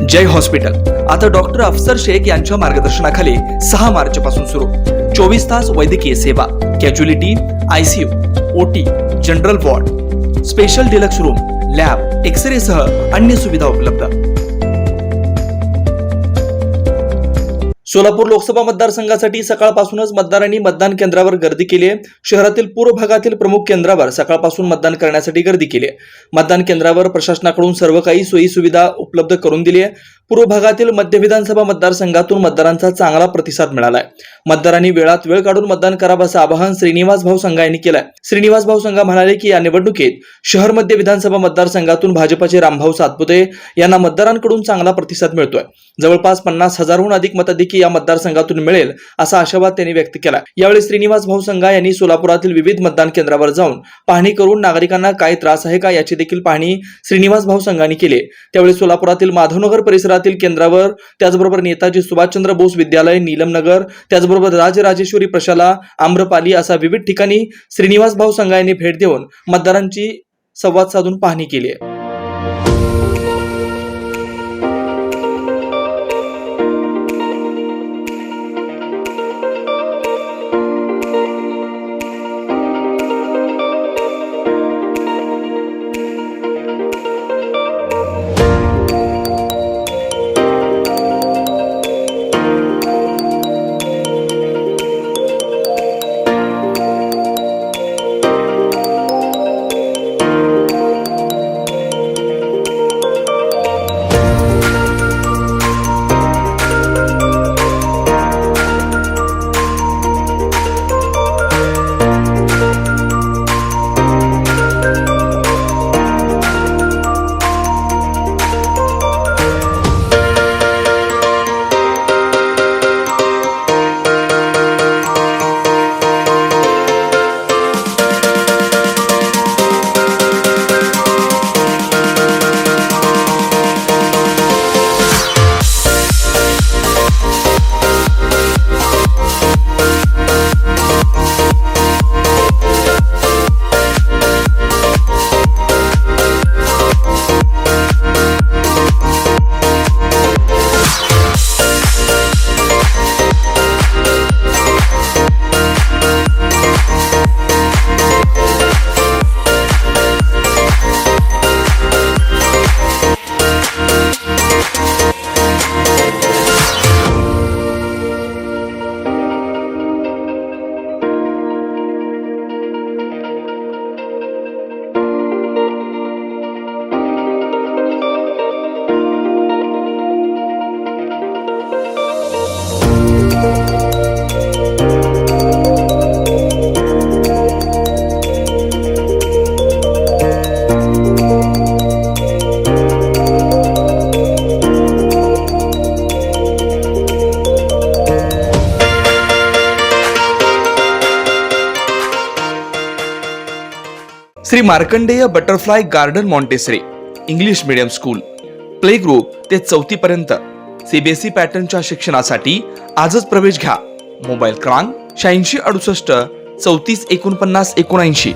जय hospital आता doctor अफसर शेख यांच्या मार्गदर्शनाखाली 6 मार्च पासून सुरू 24 तास वैद्यकीय सेवा, casualty, ICU, OT, general ward, special deluxe room, lab, xray सह अन्य सुविधा उपलब्ध। सोलापूर लोकसभा मतदारसंघासाठी सकाळपासूनच मतदारांनी मतदान केंद्रावर गर्दी केली आहे। शहरातील पूर्व भागातील प्रमुख केंद्रावर सकाळपासून मतदान करण्यासाठी गर्दी केली आहे। मतदान केंद्रावर प्रशासनाकडून सर्व काही सोयी सुविधा उपलब्ध करून दिली आहे। पूर्व भागातील मध्य विधानसभा मतदारसंघातून मतदारांचा चांगला प्रतिसाद मिळाला आहे। मतदारांनी वेळात वेळ काढून मतदान करावं असं आवाहन श्रीनिवास भाऊ संघा यांनी केलंय। श्रीनिवास भाऊ संघा म्हणाले की या निवडणुकीत शहर मध्य विधानसभा मतदारसंघातून भाजपचे रामभाऊ सातपुते यांना मतदारांकडून चांगला प्रतिसाद मिळतोय। जवळपास 50,000हून अधिक मताधिक्य या मतदारसंघातून मिळेल असा आशावाद त्यांनी व्यक्त केला। यावेळी श्रीनिवास भाऊ संघा यांनी सोलापुरातील विविध मतदान केंद्रावर जाऊन पाहणी करून नागरिकांना काय त्रास आहे का याची देखील पाहणी श्रीनिवास भाऊ संघांनी केली। त्यावेळी सोलापुरातील माधवनगर परिसरातील केंद्रावर, त्याचबरोबर नेताजी सुभाषचंद्र बोस विद्यालय, नीलमनगर, त्याचबरोबर राजराजेश्वरी प्रशाला, आम्रपाली असा विविध ठिकाणी श्रीनिवास भाऊ संघा यांनी भेट देऊन मतदारांची संवाद साधून पाहणी केली आहे। Shri Markandey butterfly garden Montessori English medium school, play group ते 4थी पर्यंत सीबीएसई पॅटर्नच्या शिक्षणासाठी आजच प्रवेश घ्या। मोबाईल क्रमांक 8668 34 49 79।